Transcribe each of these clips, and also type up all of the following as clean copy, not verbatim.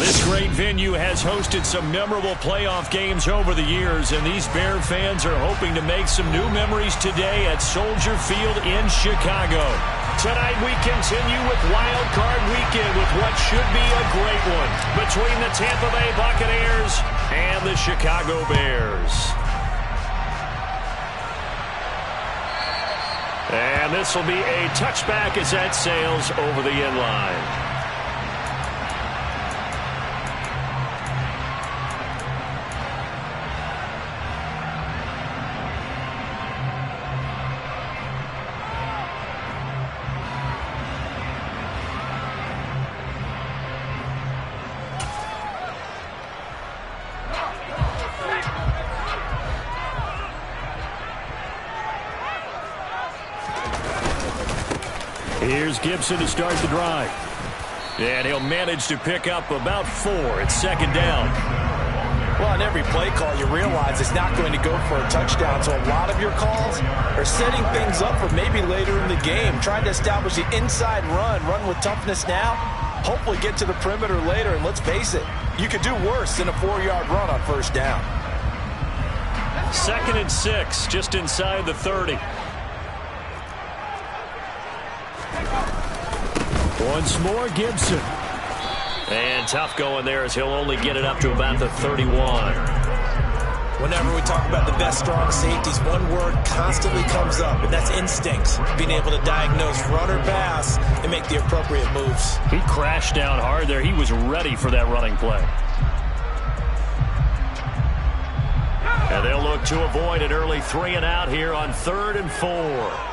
This great venue has hosted some memorable playoff games over the years, and these Bear fans are hoping to make some new memories today at Soldier Field in Chicago. Tonight we continue with Wild Card Weekend with what should be a great one between the Tampa Bay Buccaneers and the Chicago Bears. And this will be a touchback as that sails over the end line. Here's Gibson to start the drive. And he'll manage to pick up about 4. It's second down. Well, on every play call, you realize it's not going to go for a touchdown. So a lot of your calls are setting things up for maybe later in the game, trying to establish the inside run with toughness now, hopefully get to the perimeter later. And let's face it, you could do worse than a 4-yard run on first down. 2nd and 6, just inside the 30. Once more, Gibson. And tough going there as he'll only get it up to about the 31. Whenever we talk about the best strong safeties, one word constantly comes up, and that's instincts. Being able to diagnose run or pass and make the appropriate moves. He crashed down hard there. He was ready for that running play. And they'll look to avoid an early 3 and out here on 3rd and 4.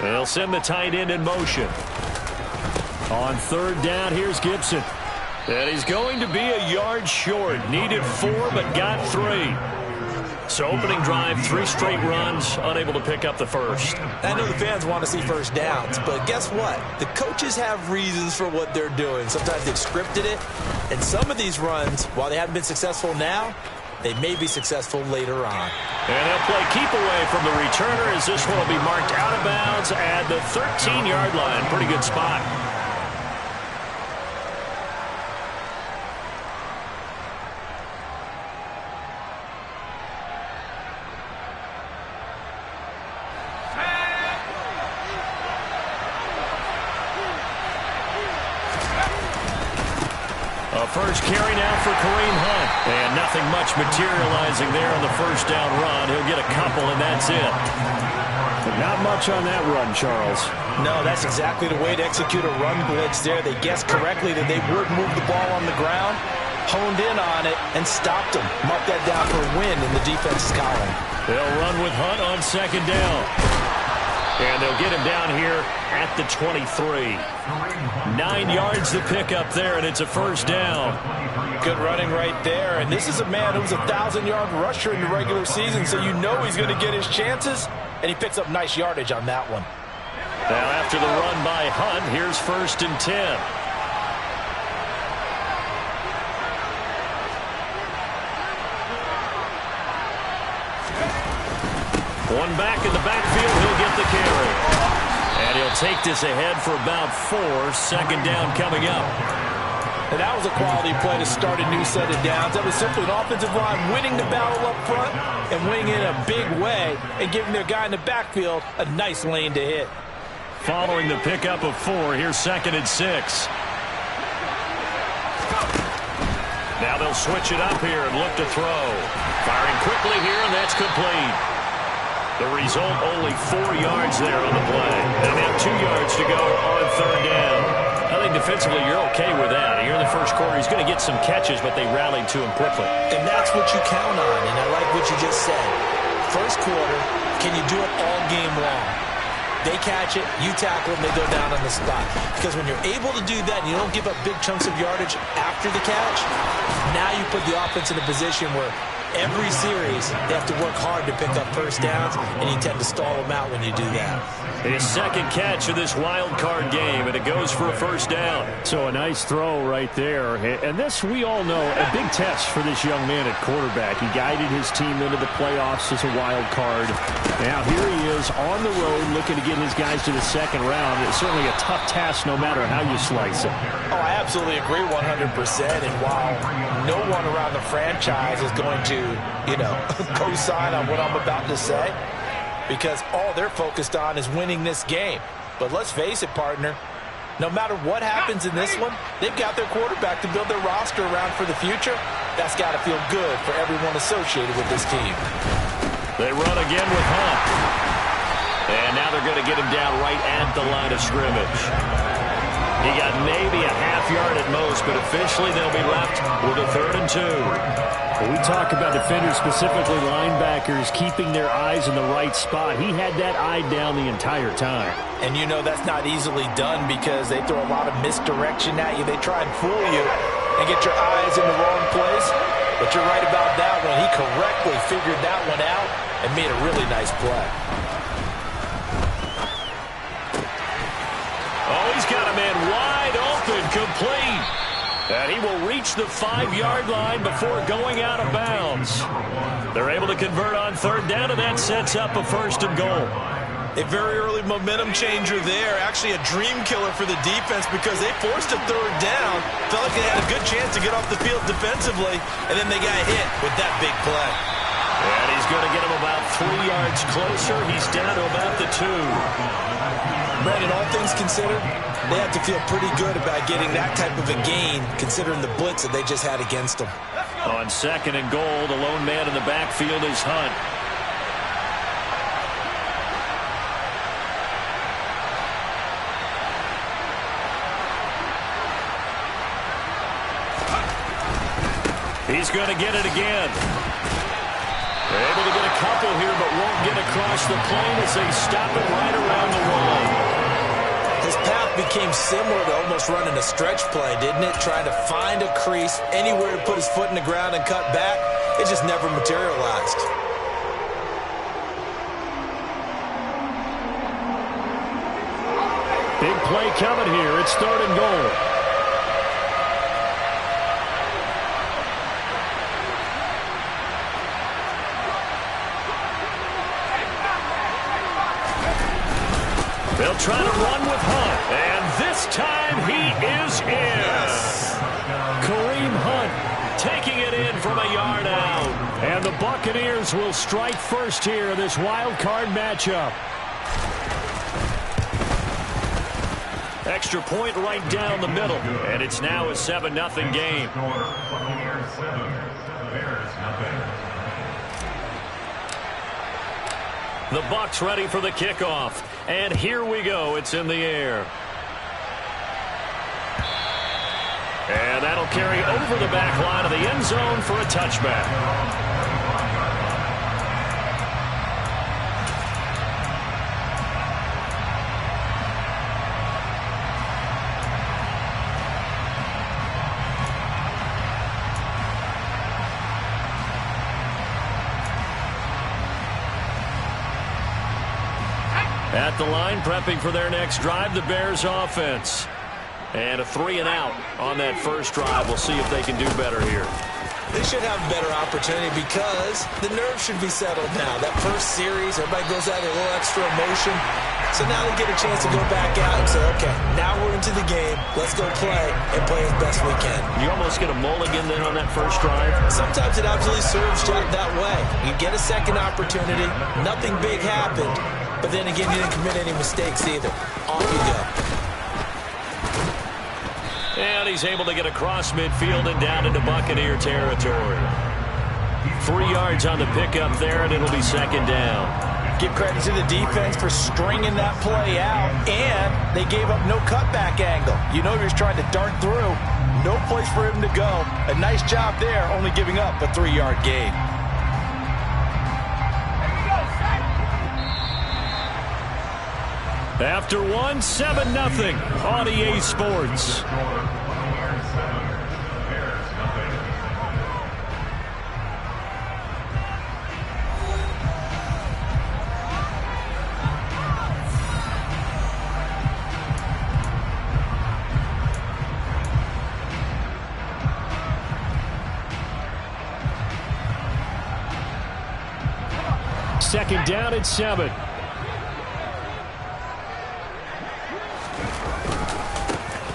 They'll send the tight end in motion. On 3rd down, here's Gibson. And he's going to be a yard short. Needed 4, but got 3. So opening drive, 3 straight runs, unable to pick up the first. I know the fans want to see first downs, but guess what? The coaches have reasons for what they're doing. Sometimes they've scripted it, and some of these runs, while they haven't been successful now, they may be successful later on. And they'll play keep away from the returner as this one will be marked out of bounds at the 13-yard line. Pretty good spot. First carry now for Kareem Hunt. And nothing much materializing there on the first down run. He'll get a couple, and that's it. Not much on that run, Charles. No, that's exactly the way to execute a run blitz there. They guessed correctly that they would move the ball on the ground, honed in on it, and stopped them. Mark that down for a win in the defense's column. They'll run with Hunt on 2nd down. And they'll get him down here at the 23. 9 yards to pick up there, and it's a first down. Good running right there. And this is a man who was a 1,000-yard rusher in the regular season, so you know he's going to get his chances, and he picks up nice yardage on that one. Now after the run by Hunt, here's 1st and 10. One back in the backfield, he'll get the carry. And he'll take this ahead for about 4. 2nd down coming up. And that was a quality play to start a new set of downs. That was simply an offensive line winning the battle up front and winning in a big way and giving their guy in the backfield a nice lane to hit. Following the pickup of 4, here's 2nd and 6. Now they'll switch it up here and look to throw. Firing quickly here, and that's complete. The result, only 4 yards there on the play. And now 2 yards to go on 3rd down. I think defensively you're okay with that. Here in the first quarter, he's going to get some catches, but they rallied to him quickly. And that's what you count on, and I like what you just said. First quarter, can you do it all game long? They catch it, you tackle them, they go down on the spot. Because when you're able to do that and you don't give up big chunks of yardage after the catch, now you put the offense in a position where every series, they have to work hard to pick up first downs, and you tend to stall them out when you do that. His second catch of this wild card game, and it goes for a first down. So a nice throw right there. And this, we all know, a big test for this young man at quarterback. He guided his team into the playoffs as a wild card. Now here he is on the road looking to get his guys to the second round. It's certainly a tough task no matter how you slice it. Oh, I absolutely agree 100%. And while no one around the franchise is going to, co-sign on what I'm about to say, because all they're focused on is winning this game. But let's face it, partner, no matter what happens in this one, they've got their quarterback to build their roster around for the future. That's got to feel good for everyone associated with this team. They run again with Hunt. And now they're going to get him down right at the line of scrimmage. He got maybe a half yard at most, but officially they'll be left with a 3rd and 2. When we talk about defenders, specifically linebackers, keeping their eyes in the right spot. He had that eye down the entire time. And that's not easily done because they throw a lot of misdirection at you. They try and fool you and get your eyes in the wrong place. But you're right about that one. He correctly figured that one out and made a really nice play. Oh, he's got a man wide open, complete. And he will reach the 5-yard line before going out of bounds. They're able to convert on 3rd down, and that sets up a 1st and goal. A very early momentum changer there. Actually a dream killer for the defense because they forced a 3rd down. Felt like they had a good chance to get off the field defensively, and then they got hit with that big play. And he's going to get him about 3 yards closer. He's down to about the 2. Brandon, all things considered, they have to feel pretty good about getting that type of a gain, considering the blitz that they just had against them. On 2nd and goal, the lone man in the backfield is Hunt. He's going to get it again. They're able to get a couple here, but won't get across the plane as they stop it right around the wall. His path became similar to almost running a stretch play, didn't it? Trying to find a crease, anywhere to put his foot in the ground and cut back. It just never materialized. Big play coming here. It's 3rd and goal. They'll try to run with Hunt, and this time he is in. Yes. Kareem Hunt taking it in from a yard out. And the Buccaneers will strike first here in this wild card matchup. Extra point right down the middle, and it's now a 7-0 game. The Bucs ready for the kickoff. And here we go. It's in the air. And that'll carry over the back line of the end zone for a touchback. At the line, prepping for their next drive, the Bears offense. And a 3 and out on that first drive. We'll see if they can do better here. They should have a better opportunity because the nerves should be settled now. That first series, everybody goes out with a little extra emotion. So now they get a chance to go back out and say, okay, now we're into the game. Let's go play and play as best we can. You almost get a mulligan then on that first drive? Sometimes it absolutely serves Jack that way. You get a second opportunity. Nothing big happened. But then again, you didn't commit any mistakes either. Off you go. And he's able to get across midfield and down into Buccaneer territory. 3 yards on the pickup there, and it'll be 2nd down. Give credit to the defense for stringing that play out, and they gave up no cutback angle. You know he was trying to dart through. No place for him to go. A nice job there, only giving up a 3-yard gain. After 7-0 on EA Sports. Second down and 7.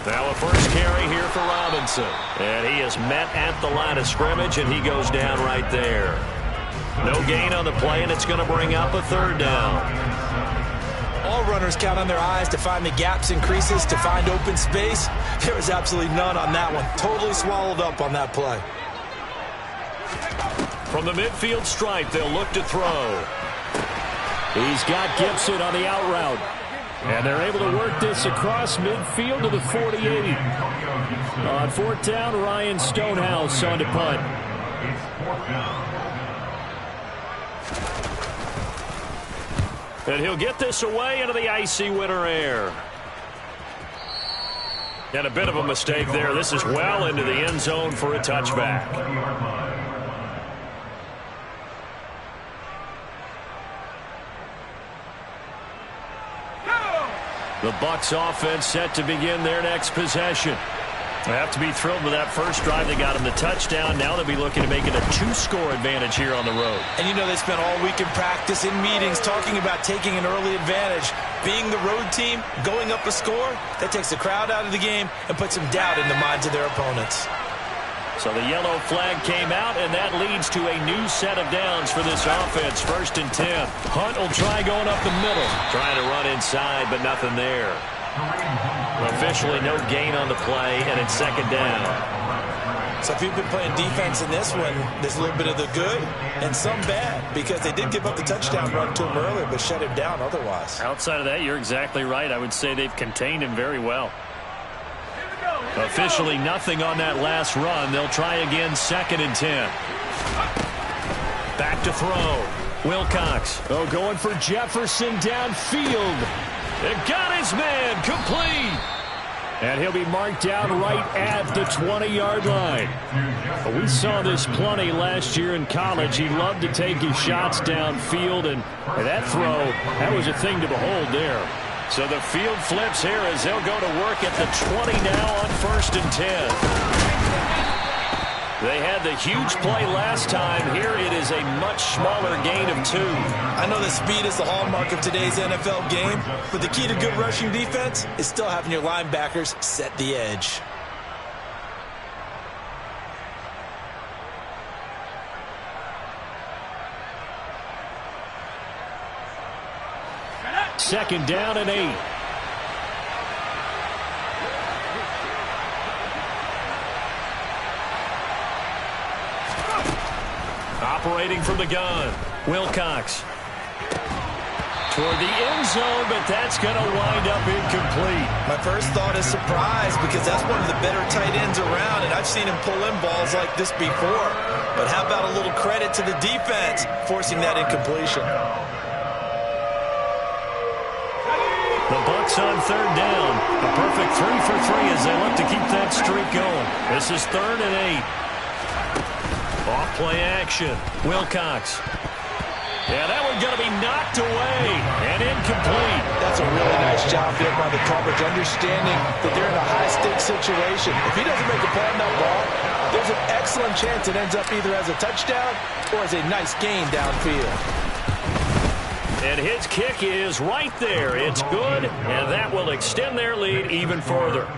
Now a first carry here for Robinson. And he is met at the line of scrimmage, and he goes down right there. No gain on the play, and it's going to bring up a third down. All runners count on their eyes to find the gaps and creases, to find open space. There was absolutely none on that one. Totally swallowed up on that play. From the midfield stripe, they'll look to throw. He's got Gibson on the out route. And they're able to work this across midfield to the 48. On fourth down, Ryan Stonehouse on to punt. And he'll get this away into the icy winter air. And a bit of a mistake there. This is well into the end zone for a touchback. The Bucs offense set to begin their next possession. They have to be thrilled with that first drive. They got him the touchdown. Now they'll be looking to make it a 2-score advantage here on the road. And you know they spent all week in practice, in meetings, talking about taking an early advantage. Being the road team, going up a score, that takes the crowd out of the game and puts some doubt in the minds of their opponents. So the yellow flag came out, and that leads to a new set of downs for this offense. 1st and 10. Hunt will try going up the middle. Trying to run inside, but nothing there. Officially no gain on the play, and it's 2nd down. So if you've been playing defense in this one, there's a little bit of the good and some bad, because they did give up the touchdown run to him earlier, but shut him down otherwise. Outside of that, you're exactly right. I would say they've contained him very well. Officially nothing on that last run. They'll try again, 2nd and 10. Back to throw. Wilcox. Oh, going for Jefferson downfield. It got his man complete. And he'll be marked down right at the 20-yard line. We saw this plenty last year in college. He loved to take his shots downfield, and that throw, that was a thing to behold there. So the field flips here as they'll go to work at the 20 now on 1st and 10. They had the huge play last time. Here it is a much smaller gain of 2. I know that speed is the hallmark of today's NFL game, but the key to good rushing defense is still having your linebackers set the edge. Second down and 8. Operating from the gun, Wilcox. Toward the end zone, but that's going to wind up incomplete. My first thought is surprise, because that's one of the better tight ends around, and I've seen him pull in balls like this before. But how about a little credit to the defense forcing that incompletion? The Bucs on 3rd down. A perfect 3 for 3 as they look to keep that streak going. This is 3rd and 8. Off play action. Wilcox. Yeah, that one's going to be knocked away and incomplete. That's a really nice job there by the coverage, understanding that they're in a high-stakes situation. If he doesn't make a play on that ball, there's an excellent chance it ends up either as a touchdown or as a nice gain downfield. And his kick is right there. It's good, and that will extend their lead even further.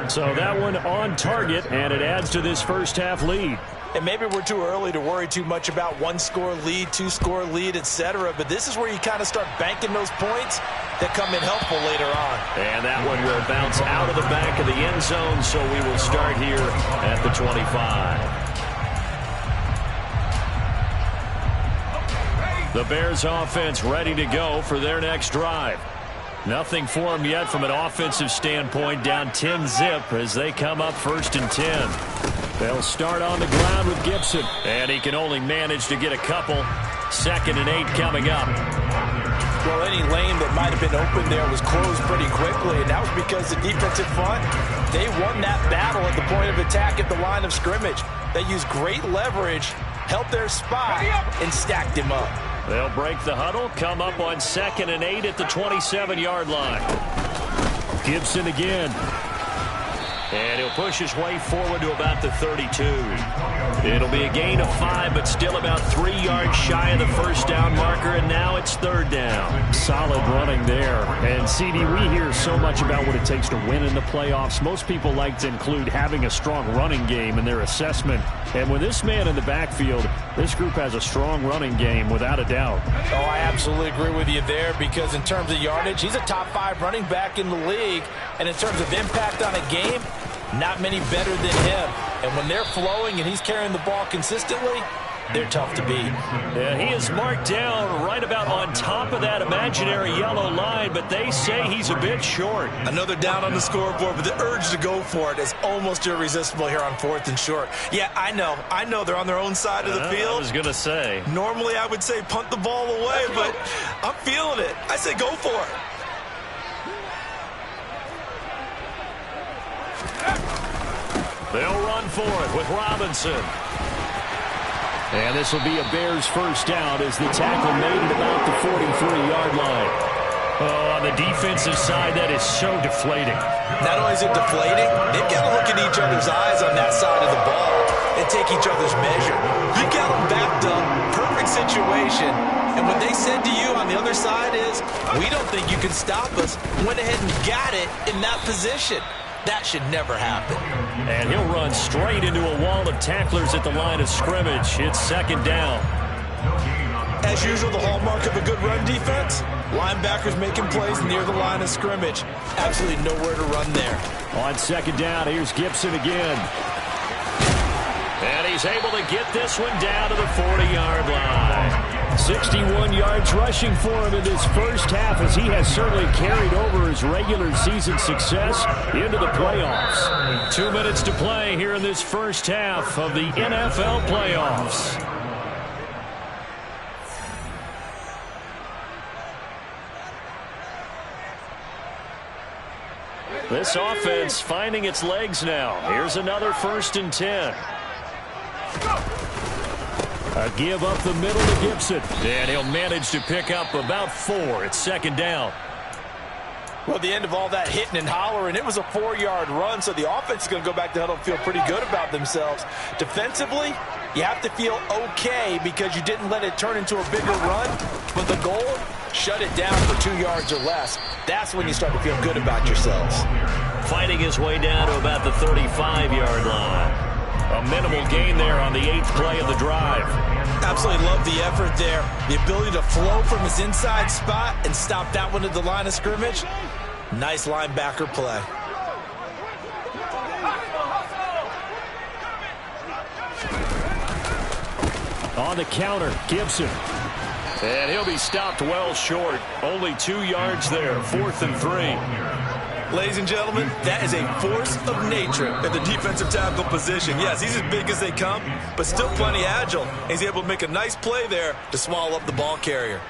So that one on target, and it adds to this first half lead. And maybe we're too early to worry too much about 1-score lead, 2-score lead, etc. But this is where you kind of start banking those points that come in helpful later on. And that one will bounce out of the back of the end zone, so we will start here at the 25. The Bears offense ready to go for their next drive. Nothing for them yet from an offensive standpoint, down 10-zip as they come up 1st and 10. They'll start on the ground with Gibson. And he can only manage to get a couple. 2nd and 8 coming up. Well, any lane that might have been open there was closed pretty quickly, and that was because the defensive front, they won that battle at the point of attack at the line of scrimmage. They used great leverage, helped their spot, and stacked him up. They'll break the huddle, come up on 2nd and 8 at the 27-yard line. Gibson again. And he'll push his way forward to about the 32. It'll be a gain of 5, but still about 3 yards shy of the first down marker. And now third down. Solid running there. And, CD, we hear so much about what it takes to win in the playoffs. Most people like to include having a strong running game in their assessment. And with this man in the backfield, this group has a strong running game without a doubt. Oh, I absolutely agree with you there, because in terms of yardage, he's a top 5 running back in the league. And in terms of impact on a game, not many better than him. And when they're flowing and he's carrying the ball consistently, they're tough to beat. Yeah, he is marked down right about on top of that imaginary yellow line, but they say he's a bit short. Another down on the scoreboard, but the urge to go for it is almost irresistible here on 4th and short. Yeah, I know they're on their own side of the field. I was going to say. Normally I would say punt the ball away, but I'm feeling it. I say go for it. They'll run for it with Robinson. And this will be a Bears first down as the tackle made at about the 43-yard line. Oh, on the defensive side, that is so deflating. Not only is it deflating, they've got to look in each other's eyes on that side of the ball and take each other's measure. You've got them backed up, perfect situation, and what they said to you on the other side is, we don't think you can stop us. Went ahead and got it in that position. That should never happen. And he'll run straight into a wall of tacklers at the line of scrimmage. It's second down. As usual, the hallmark of a good run defense, linebackers making plays near the line of scrimmage. Absolutely nowhere to run there. On second down, here's Gibson again. And he's able to get this one down to the 40-yard line. 61 yards rushing for him in this first half, as he has certainly carried over his regular season success into the playoffs. 2 minutes to play here in this first half of the NFL playoffs. This offense finding its legs now. Here's another 1st and 10. A give up the middle to Gibson. And he'll manage to pick up about 4. It's second down. Well, the end of all that hitting and hollering, it was a 4-yard run, so the offense is going to go back to huddle and feel pretty good about themselves. Defensively, you have to feel okay because you didn't let it turn into a bigger run. But the goal, shut it down for 2 yards or less. That's when you start to feel good about yourselves. Fighting his way down to about the 35-yard line. A minimal gain there on the 8th play of the drive. Absolutely love the effort there. The ability to flow from his inside spot and stop that one at the line of scrimmage. Nice linebacker play. On the counter, Gibson. And he'll be stopped well short. Only 2 yards there, 4th and 3. Ladies and gentlemen, that is a force of nature at the defensive tackle position. Yes, he's as big as they come, but still plenty agile. He's able to make a nice play there to swallow up the ball carrier.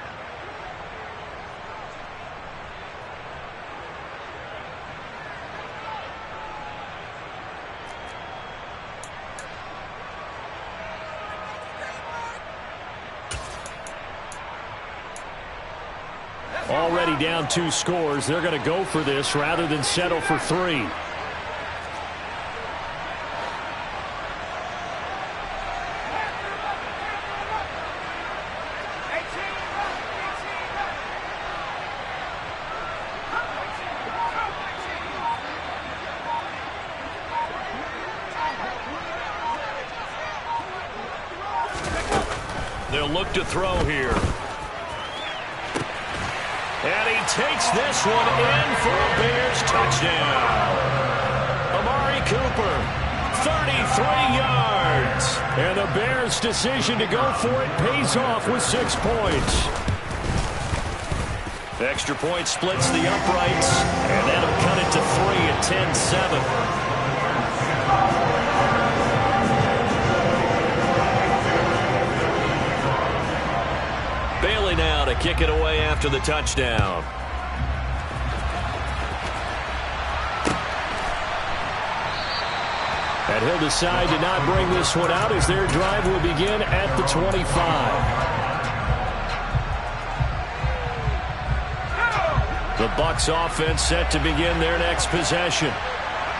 Already down 2 scores. They're going to go for this rather than settle for 3. They'll look to throw here. And he takes this one in for a Bears touchdown. Amari Cooper, 33 yards. And the Bears' decision to go for it pays off with 6 points. Extra point splits the uprights, and that'll cut it to 3 at 10-7. Bailey now to kick it away after the touchdown. And he'll decide to not bring this one out as their drive will begin at the 25. The Bucs offense set to begin their next possession.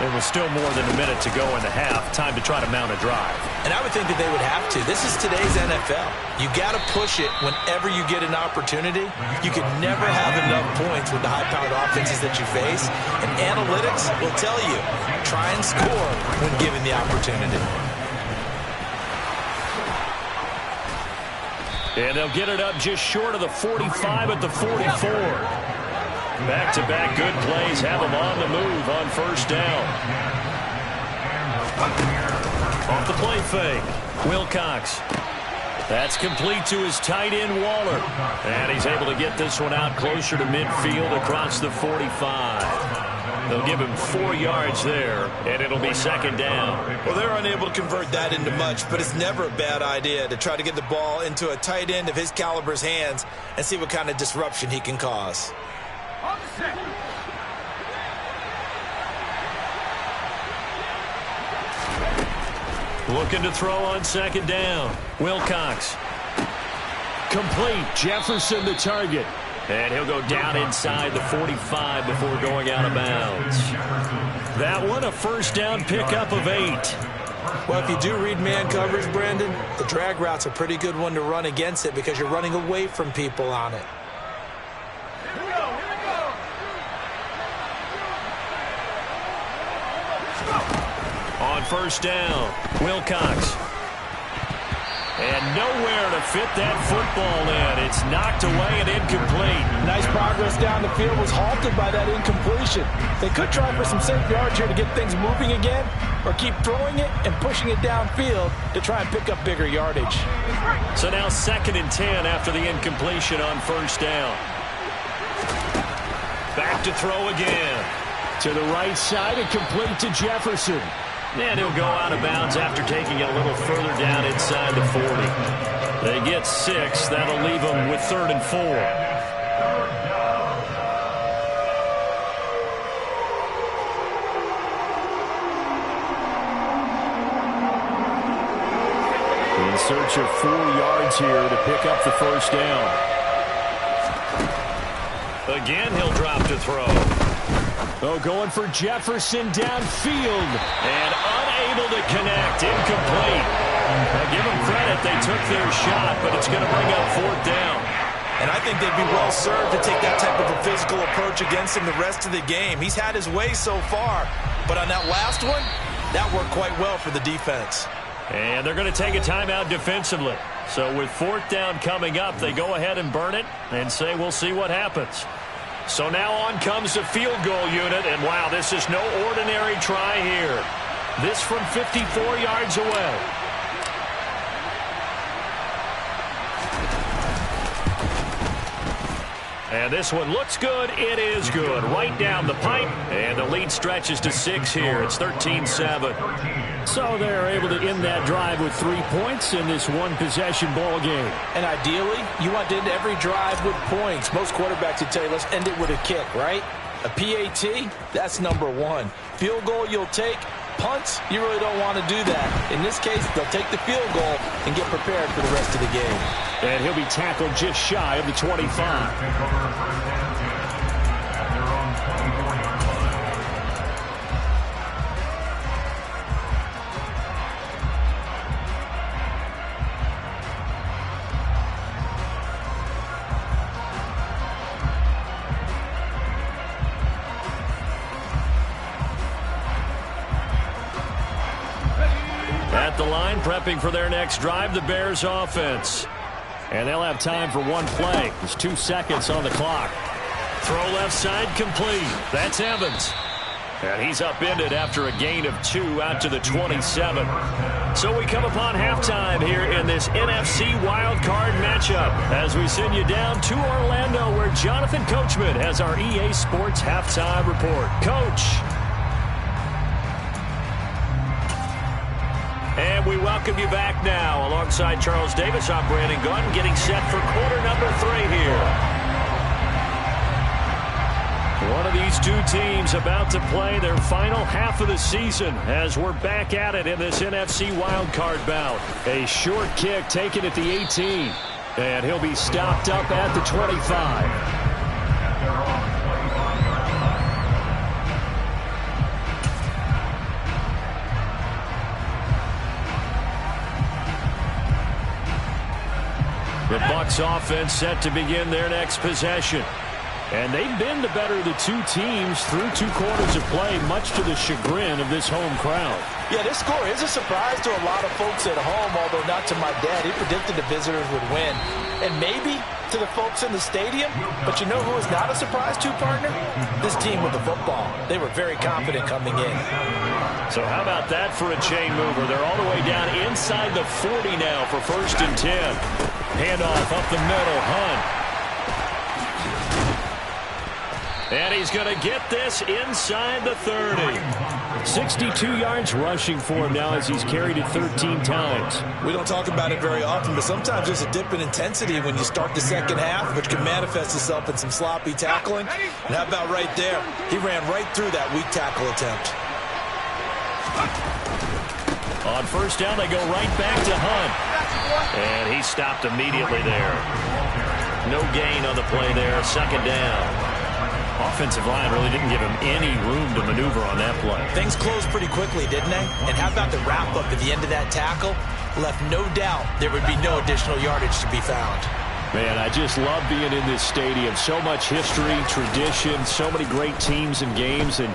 And with still more than a minute to go in the half, time to try to mount a drive. And I would think that they would have to. This is today's NFL. You got to push it whenever you get an opportunity. You can never have enough points with the high-powered offenses that you face. And analytics will tell you, try and score when given the opportunity. And they'll get it up just short of the 45 at the 44. Back-to-back good plays have them on the move on first down. Off the play fake, Wilcox. That's complete to his tight end, Waller. And he's able to get this one out closer to midfield across the 45. They'll give him 4 yards there, and it'll be second down. Well, they're unable to convert that into much, but it's never a bad idea to try to get the ball into a tight end of his caliber's hands and see what kind of disruption he can cause. Looking to throw on second down. Wilcox. Complete. Jefferson the target. And he'll go down inside the 45 before going out of bounds. That one a first down pickup of 8. Well, if you do read man coverage, Brandon, the drag route's a pretty good one to run against it because you're running away from people on it. On first down, Wilcox. And nowhere to fit that football in. It's knocked away and incomplete. Nice progress down the field was halted by that incompletion. They could try for some safe yards here to get things moving again, or keep throwing it and pushing it downfield to try and pick up bigger yardage. So now 2nd and 10 after the incompletion on first down. Back to throw again. To the right side and complete to Jefferson. And he'll go out of bounds after taking it a little further down inside the 40. They get 6. That'll leave them with 3rd and 4. In search of 4 yards here to pick up the first down. Again, he'll drop to throw. Oh, going for Jefferson downfield. And unable to connect. Incomplete. Now give them credit. They took their shot, but it's going to bring up 4th down. And I think they'd be well served to take that type of a physical approach against him the rest of the game. He's had his way so far, but on that last one, that worked quite well for the defense. And they're going to take a timeout defensively. So with 4th down coming up, they go ahead and burn it and say we'll see what happens. So now on comes the field goal unit, and wow, this is no ordinary try here. This from 54 yards away. And this one looks good. It is good. Right down the pipe, and the lead stretches to 6 here. It's 13-7. So they're able to end that drive with 3 points in this one-possession ball game. And ideally, you want to end every drive with points. Most quarterbacks would tell you, let's end it with a kick, right? A PAT, that's number 1. Field goal you'll take. Punts, you really don't want to do that. In this case, they'll take the field goal and get prepared for the rest of the game. And he'll be tackled just shy of the 25. At the line, prepping for their next drive, the Bears offense. And they'll have time for one play. There's 2 seconds on the clock. Throw left side complete. That's Evans. And he's upended after a gain of 2 out to the 27. So we come upon halftime here in this NFC Wild Card matchup as we send you down to Orlando where Jonathan Coachman has our EA Sports halftime report. Coach. And we welcome you back now. Alongside Charles Davis, I'm Brandon Gunn, getting set for quarter number 3 here. One of these 2 teams about to play their final half of the season as we're back at it in this NFC wildcard bout. A short kick taken at the 18. And he'll be stopped up at the 25. The Bucs offense set to begin their next possession. And they've been the better of the two teams through 2 quarters of play, much to the chagrin of this home crowd. Yeah, this score is a surprise to a lot of folks at home, although not to my dad. He predicted the visitors would win. And maybe to the folks in the stadium, but you know who is not a surprise to, partner? This team with the football. They were very confident coming in. So how about that for a chain mover? They're all the way down inside the 40 now for 1st and 10. Handoff up the middle, Hunt. And he's going to get this inside the 30. 62 yards rushing for him now as he's carried it 13 times. We don't talk about it very often, but sometimes there's a dip in intensity when you start the second half, which can manifest itself in some sloppy tackling. And how about right there? He ran right through that weak tackle attempt. On 1st down, they go right back to Hunt. And he stopped immediately there. No gain on the play there. 2nd down. Offensive line really didn't give him any room to maneuver on that play. Things closed pretty quickly, didn't they? And how about the wrap-up at the end of that tackle? Left no doubt there would be no additional yardage to be found. Man, I just love being in this stadium. So much history, tradition, so many great teams and games, and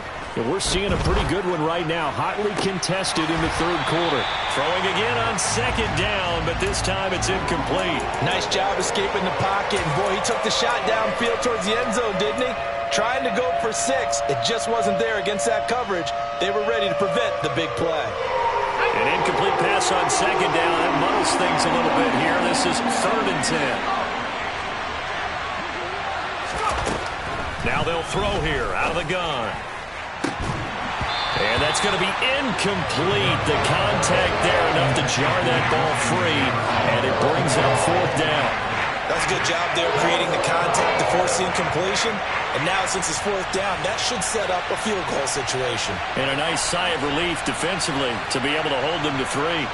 we're seeing a pretty good one right now. Hotly contested in the 3rd quarter. Throwing again on 2nd down, but this time it's incomplete. Nice job escaping the pocket. And boy, he took the shot downfield towards the end zone, didn't he? Trying to go for 6. It just wasn't there against that coverage. They were ready to prevent the big play. An incomplete pass on 2nd down. That muddles things a little bit here. This is 3rd and 10. Now they'll throw here out of the gun. And that's going to be incomplete. The contact there enough to jar that ball free. And it brings up 4th down. That's a good job there creating the contact to force the incompletion. And now since it's 4th down, that should set up a field goal situation. And a nice sigh of relief defensively to be able to hold them to 3.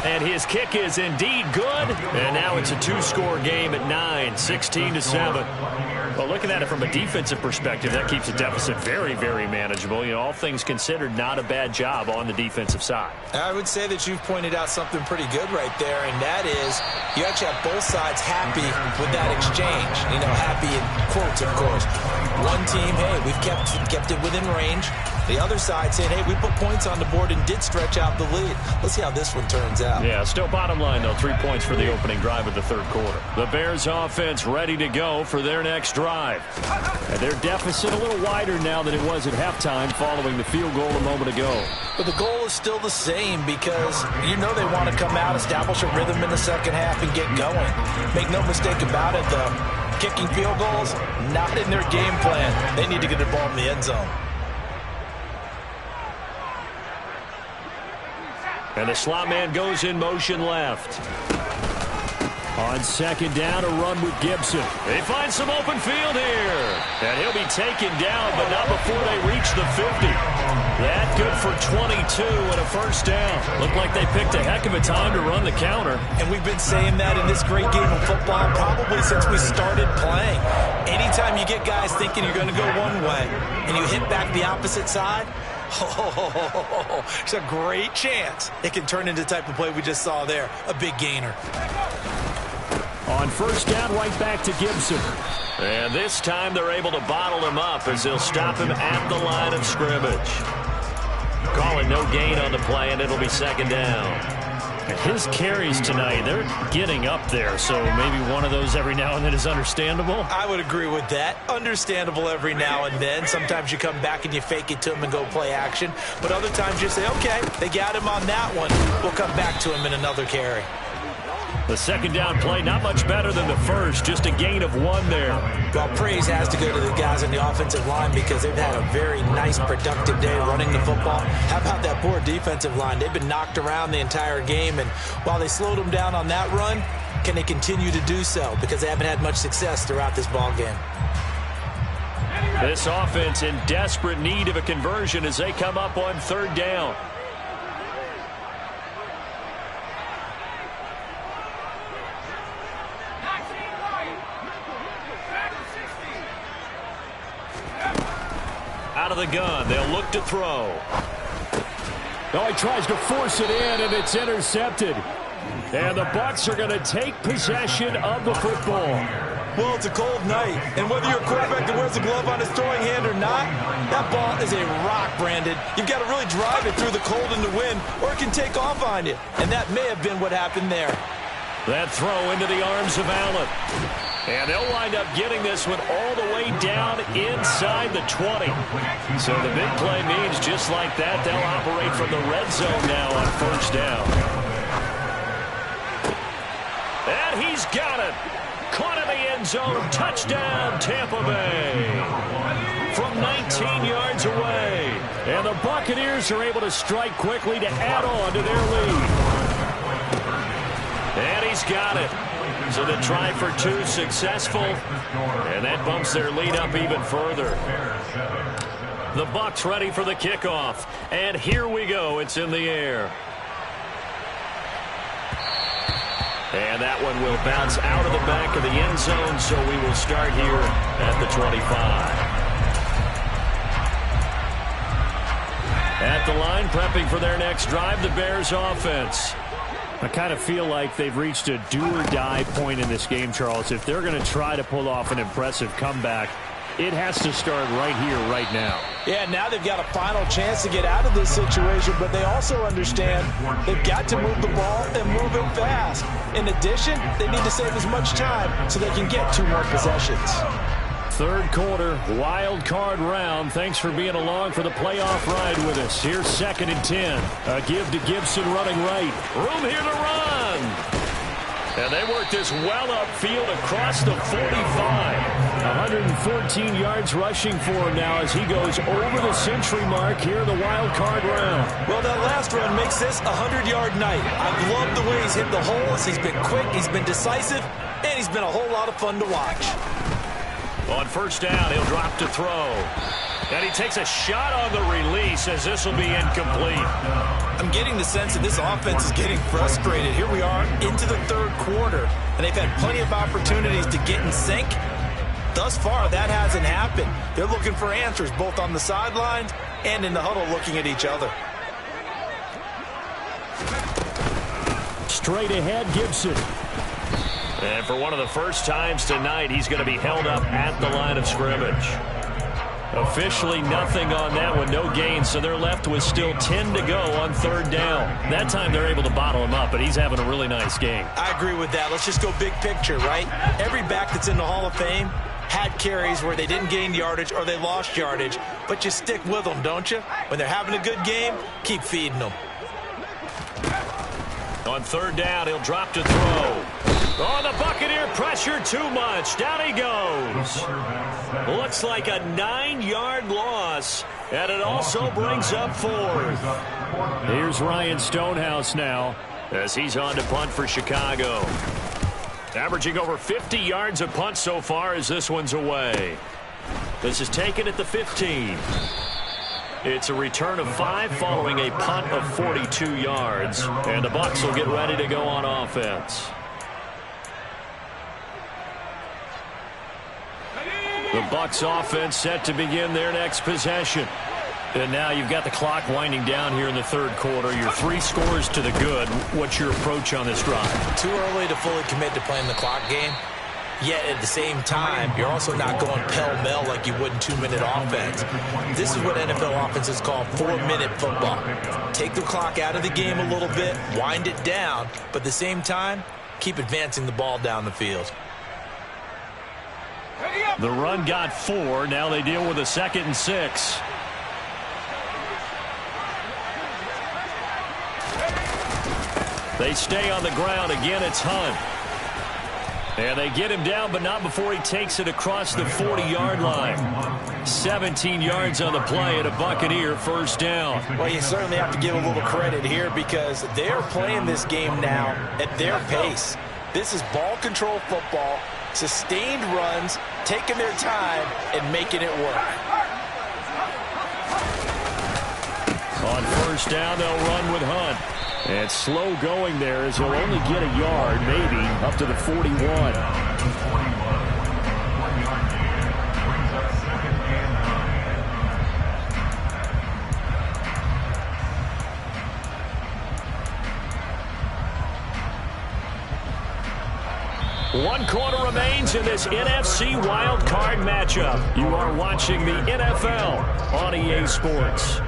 And his kick is indeed good. And now it's a 2-score game at 9, 16-7. Well, looking at it from a defensive perspective, that keeps the deficit very, very manageable. You know, all things considered, not a bad job on the defensive side. I would say that you've pointed out something pretty good right there, and that is you actually have both sides happy with that exchange. You know, happy in quotes, of course. One team, hey, we've kept it within range. The other side saying, hey, we put points on the board and did stretch out the lead. Let's see how this one turns out. Yeah, still bottom line, though, 3 points for the opening drive of the 3rd quarter. The Bears offense ready to go for their next drive. And their deficit a little wider now than it was at halftime following the field goal a moment ago. But the goal is still the same because you know they want to come out, establish a rhythm in the second half, and get going. Make no mistake about it, though. Kicking field goals, not in their game plan. They need to get the ball in the end zone. And the slot man goes in motion left. On 2nd down, a run with Gibson. They find some open field here. And he'll be taken down, but not before they reach the 50. That good for 22 and a 1st down. Looked like they picked a heck of a time to run the counter. And we've been saying that in this great game of football probably since we started playing. Anytime you get guys thinking you're going to go one way and you hit back the opposite side, it's a great chance it can turn into the type of play we just saw there, a big gainer. On 1st down, right back to Gibson. And this time they're able to bottle him up as they'll stop him at the line of scrimmage. Calling no gain on the play, and it'll be 2nd down. And his carries tonight, they're getting up there, so maybe one of those every now and then is understandable. I would agree with that. Understandable every now and then. Sometimes you come back and you fake it to him and go play action. But other times you say, okay, they got him on that one. We'll come back to him in another carry. The 2nd down play, not much better than the first, just a gain of 1 there. Well, praise has to go to the guys on the offensive line because they've had a very nice, productive day running the football. How about that poor defensive line? They've been knocked around the entire game, and while they slowed them down on that run, can they continue to do so? Because they haven't had much success throughout this ball game. This offense in desperate need of a conversion as they come up on 3rd down. Out of the gun, they'll look to throw. Oh, he tries to force it in, and it's intercepted. And the Bucs are going to take possession of the football. Well, it's a cold night, and whether you're a quarterback that wears a glove on his throwing hand or not, that ball is a rock, Brandon. You've got to really drive it through the cold and the wind, or it can take off on you. And that may have been what happened there. That throw into the arms of Allen. And they'll wind up getting this one all the way down inside the 20. So the big play means just like that, they'll operate from the red zone now on first down. And he's got it. Caught in the end zone. Touchdown, Tampa Bay. From 19 yards away. And the Buccaneers are able to strike quickly to add on to their lead. And he's got it. So the try for two successful, and that bumps their lead up even further. The Bucs ready for the kickoff, and here we go. It's in the air. And that one will bounce out of the back of the end zone, so we will start here at the 25. At the line, prepping for their next drive, the Bears offense. I kind of feel like they've reached a do-or-die point in this game, Charles. If they're going to try to pull off an impressive comeback, it has to start right here, right now. Yeah, now they've got a final chance to get out of this situation, but they also understand they've got to move the ball and move it fast. In addition, they need to save as much time so they can get 2 more possessions. Third quarter, wild card round. Thanks for being along for the playoff ride with us. Here's 2nd and 10. A give to Gibson running right. Room here to run. And they work this well upfield across the 45. 114 yards rushing for him now as he goes over the century mark here in the wild card round. Well, that last run makes this a 100-yard night. I've loved the way he's hit the holes. He's been quick, he's been decisive, and he's been a whole lot of fun to watch. On first down, he'll drop to throw. And he takes a shot on the release as this will be incomplete. I'm getting the sense that this offense is getting frustrated. Here we are into the third quarter, and they've had plenty of opportunities to get in sync. Thus far, that hasn't happened. They're looking for answers both on the sidelines and in the huddle looking at each other. Straight ahead, Gibson. And for one of the first times tonight, he's going to be held up at the line of scrimmage. Officially nothing on that one, no gain, so they're left with still 10 to go on third down. That time they're able to bottle him up, but he's having a really nice game. I agree with that. Let's just go big picture, right? Every back that's in the Hall of Fame had carries where they didn't gain yardage or they lost yardage, but you stick with them, don't you? When they're having a good game, keep feeding them. On third down, he'll drop to throw. Oh, the Buccaneer pressure too much. Down he goes. Looks like a 9-yard loss, and it also brings up 4th. Here's Ryan Stonehouse now as he's on to punt for Chicago. Averaging over 50 yards a punt so far as this one's away. This is taken at the 15. It's a return of 5 following a punt of 42 yards, and the Bucs will get ready to go on offense. The Bucs offense set to begin their next possession. And now you've got the clock winding down here in the third quarter. You're 3 scores to the good. What's your approach on this drive? Too early to fully commit to playing the clock game. Yet at the same time, you're also not going pell-mell like you would in 2-minute offense. This is what NFL offenses call 4-minute football. Take the clock out of the game a little bit, wind it down, but at the same time, keep advancing the ball down the field. The run got 4. Now they deal with a 2nd and 6. They stay on the ground. Again, it's Hunt. And they get him down, but not before he takes it across the 40-yard line. 17 yards on the play at a Buccaneer first down. Well, you certainly have to give a little credit here because they're playing this game now at their pace. This is ball control football, sustained runs, taking their time, and making it work. On first down, they'll run with Hunt. And slow going there as he'll only get a yard, maybe, up to the 41. 1 quarter remains in this NFC Wild Card matchup. You are watching the NFL on EA Sports.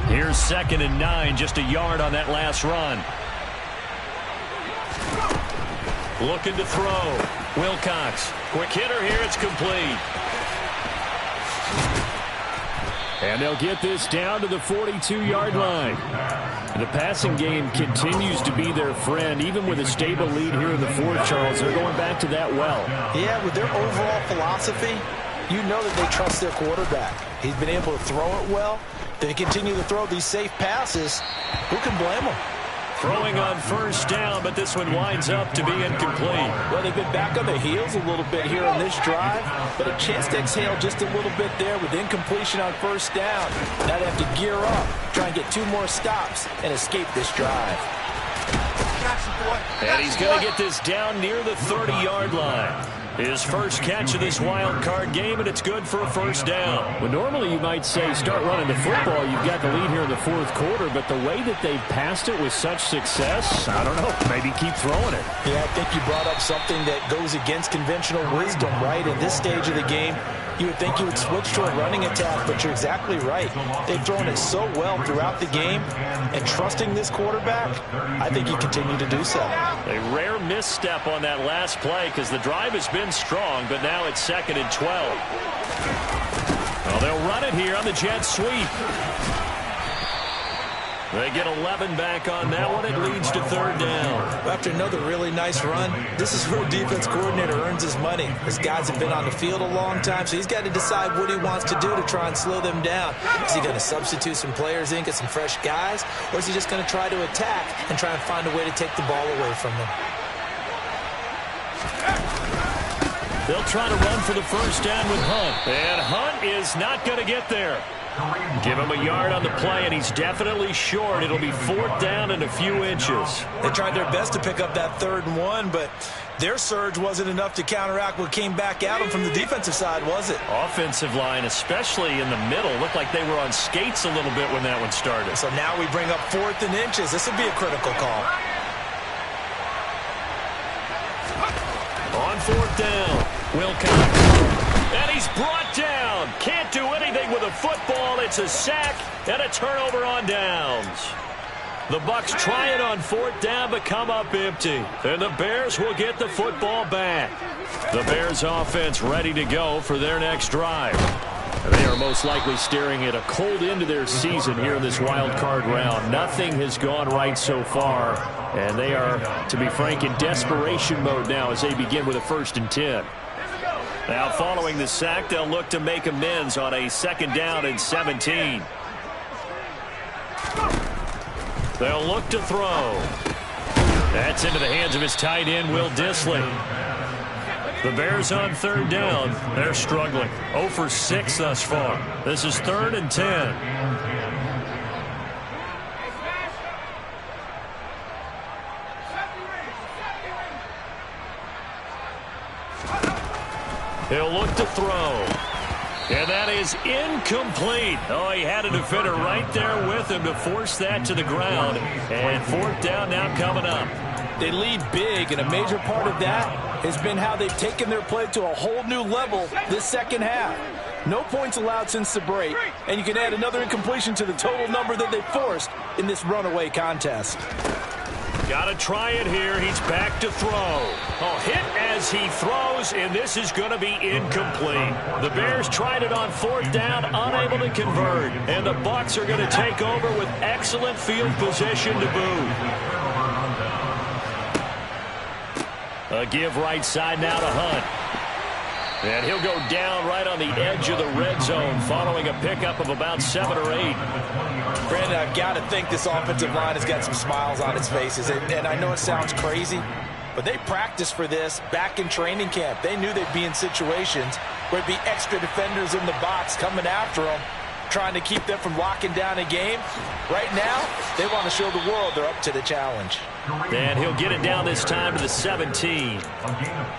Here's 2nd and 9, just a yard on that last run. Looking to throw. Wilcox. Quick hitter here. It's complete. And they'll get this down to the 42-yard line. The passing game continues to be their friend, even with a stable lead here in the fourth, Charles. They're going back to that well. Yeah, with their overall philosophy, you know that they trust their quarterback. He's been able to throw it well. They continue to throw these safe passes. Who can blame them? Throwing on 1st down, but this one winds up to be incomplete. Well, they've been back on their heels a little bit here on this drive, but a chance to exhale just a little bit there with incompletion on 1st down. Now they have to gear up, try and get 2 more stops, and escape this drive. And he's going to get this down near the 30-yard line. His first catch of this wild card game, and it's good for a 1st down. Well, normally you might say start running the football. You've got the lead here in the 4th quarter, but the way that they passed it with such success, I don't know, maybe keep throwing it. Yeah, I think you brought up something that goes against conventional wisdom, right? In this stage of the game, you would think you would switch to a running attack, but you're exactly right. They've thrown it so well throughout the game, and trusting this quarterback, I think you continue to do so. A rare misstep on that last play because the drive has been strong, but now it's 2nd and 12. Well, they'll run it here on the jet sweep. They get 11 back on that one. It leads to 3rd down. After another really nice run, this is where a defense coordinator earns his money. His guys have been on the field a long time, so he's got to decide what he wants to do to try and slow them down. Is he going to substitute some players in, get some fresh guys, or is he just going to try to attack and try and find a way to take the ball away from them? They'll try to run for the 1st down with Hunt. And Hunt is not going to get there. Give him a yard on the play, and he's definitely short. It'll be 4th down and a few inches. They tried their best to pick up that 3rd and 1, but their surge wasn't enough to counteract what came back at them from the defensive side, was it? Offensive line, especially in the middle, looked like they were on skates a little bit when that one started. So now we bring up 4th and inches. This will be a critical call. On 4th down, Wilcox. And he's brought down. Can't do anything with a football. It's a sack and a turnover on downs. The Bucs try it on 4th down, but come up empty. And the Bears will get the football back. The Bears offense ready to go for their next drive. They are most likely staring at a cold end to their season here in this wild card round. Nothing has gone right so far, and they are, to be frank, in desperation mode now as they begin with a 1st and 10. Now following the sack, they'll look to make amends on a 2nd down and 17. They'll look to throw. That's into the hands of his tight end, Will Dissly. The Bears on 3rd down. They're struggling. 0 for 6 thus far. This is 3rd and 10. He'll look to throw. And that is incomplete. Oh, he had a defender right there with him to force that to the ground. And 4th down now coming up. They lead big, and a major part of that has been how they've taken their play to a whole new level this 2nd half. No points allowed since the break, and you can add another incompletion to the total number that they forced in this runaway contest. Got to try it here. He's back to throw. Oh, hit as he throws, and this is going to be incomplete. The Bears tried it on 4th down, unable to convert. And the Bucs are going to take over with excellent field position to boot. A give right side now to Hunt. And he'll go down right on the edge of the red zone following a pickup of about 7 or 8. Brandon, I've got to think this offensive line has got some smiles on its faces. And I know it sounds crazy, but they practiced for this back in training camp. They knew they'd be in situations where it'd be extra defenders in the box coming after them. trying to keep them from locking down a game. Right now, they want to show the world they're up to the challenge. And he'll get it down this time to the 17.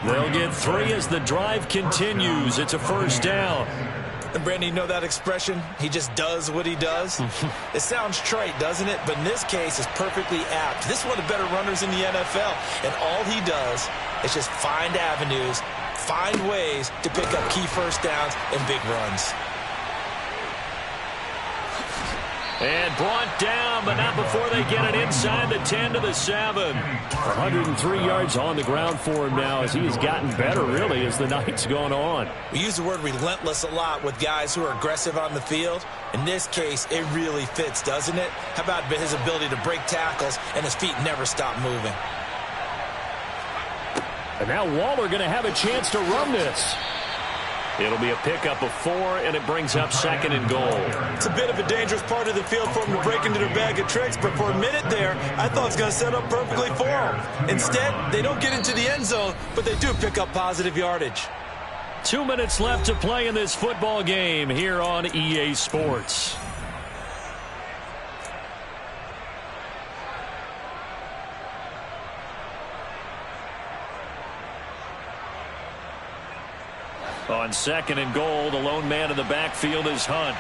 They'll get 3 as the drive continues. It's a first down. And Brandon, you know that expression? He just does what he does? It sounds trite, doesn't it? But in this case, it's perfectly apt. This is one of the better runners in the NFL. And all he does is just find avenues, find ways to pick up key first downs and big runs. And brought down, but not before they get it inside the 10 to the 7. 103 yards on the ground for him now as he has gotten better, really, as the night's gone on. We use the word relentless a lot with guys who are aggressive on the field. In this case, it really fits, doesn't it? How about his ability to break tackles and his feet never stop moving? And now Waller going to have a chance to run this. It'll be a pickup of 4, and it brings up 2nd and goal. It's a bit of a dangerous part of the field for them to break into their bag of tricks, but for a minute there, I thought it was going to set up perfectly for them. Instead, they don't get into the end zone, but they do pick up positive yardage. 2 minutes left to play in this football game here on EA Sports. On 2nd and goal, the lone man in the backfield is Hunt.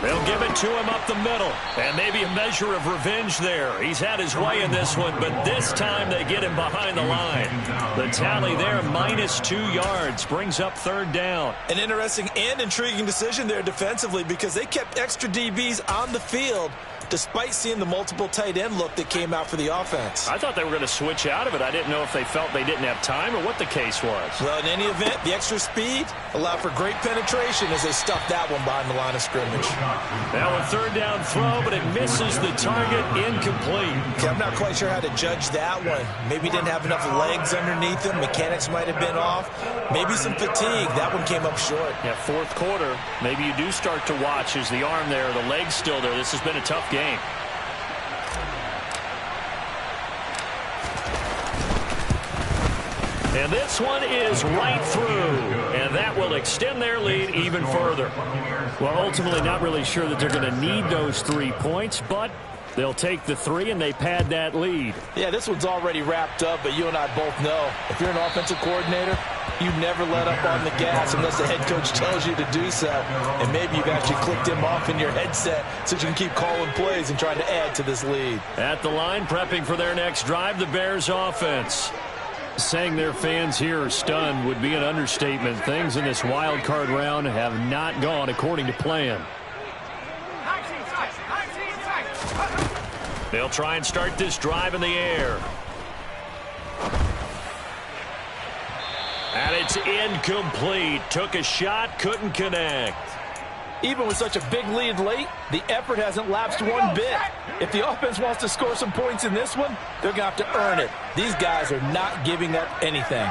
They'll give it to him up the middle. And maybe a measure of revenge there. He's had his way in this one, but this time they get him behind the line. The tally there, -2 yards, brings up 3rd down. An interesting and intriguing decision there defensively because they kept extra DBs on the field despite seeing the multiple tight end look that came out for the offense. I thought they were going to switch out of it. I didn't know if they felt they didn't have time or what the case was. Well, in any event, the extra speed allowed for great penetration as they stuffed that one behind the line of scrimmage. Now a 3rd down throw, but it misses the target, incomplete. Okay, I'm not quite sure how to judge that one. Maybe he didn't have enough legs underneath him. Mechanics might have been off. Maybe some fatigue. That one came up short. Yeah, 4th quarter, maybe you do start to watch as the arm there, the leg's still there. This has been a tough game. And this one is right through, and that will extend their lead even further. Well, ultimately not really sure that they're going to need those 3 points, but they'll take the 3 and they pad that lead. Yeah, this one's already wrapped up, but you and I both know if you're an offensive coordinator, you never let up on the gas unless the head coach tells you to do so. And maybe you've actually clicked him off in your headset so you can keep calling plays and trying to add to this lead. At the line, prepping for their next drive, the Bears offense. Saying their fans here are stunned would be an understatement. Things in this wild card round have not gone according to plan. They'll try and start this drive in the air. And it's incomplete. Took a shot, couldn't connect. Even with such a big lead late, the effort hasn't lapsed one bit. If the offense wants to score some points in this one, they're going to have to earn it. These guys are not giving up anything.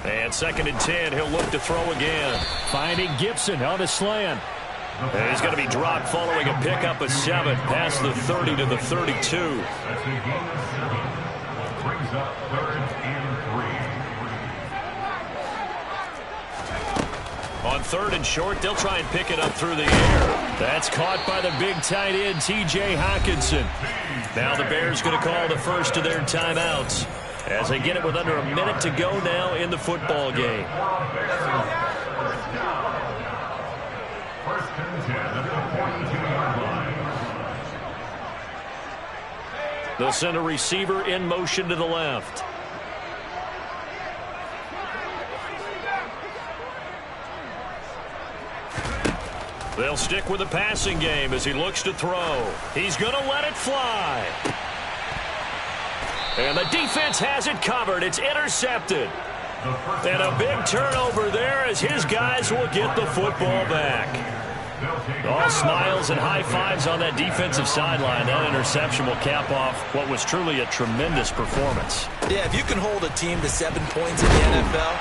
And 2nd and 10, he'll look to throw again. Finding Gibson on a slant. And he's going to be dropped following a pickup of 7 past the 30 to the 32. Brings up 3rd and 3. On 3rd and short, they'll try and pick it up through the air. That's caught by the big tight end, T.J. Hockenson. Now the Bears going to call the first of their timeouts as they get it with under a minute to go now in the football game. First and 10 at the 42-yard line. They'll send a receiver in motion to the left. They'll stick with the passing game as he looks to throw. He's going to let it fly. And the defense has it covered. It's intercepted. And a big turnover there as his guys will get the football back. All smiles and high fives on that defensive sideline. That interception will cap off what was truly a tremendous performance. Yeah, if you can hold a team to 7 points in the NFL,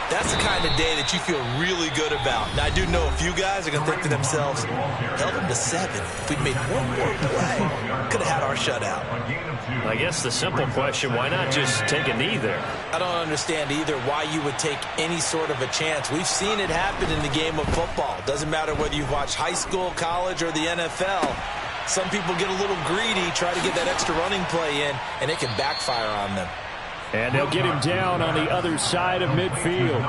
that's the kind of day that you feel really good about. Now, I do know a few guys are going to think to themselves, held them to 7. If we'd made one more play, could have had our shutout. I guess the simple question, why not just take a knee there? I don't understand either why you would take any sort of a chance. We've seen it happen in the game of football. Doesn't matter whether you've watched high school, college, or the NFL. Some people get a little greedy, try to get that extra running play in, and it can backfire on them. And they'll get him down on the other side of midfield.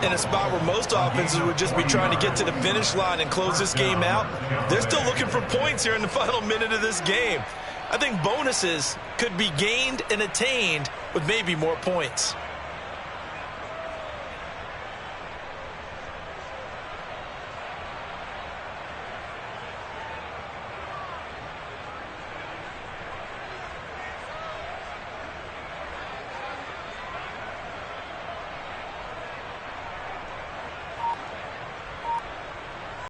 In a spot where most offenses would just be trying to get to the finish line and close this game out, they're still looking for points here in the final minute of this game. I think bonuses could be gained and attained with maybe more points.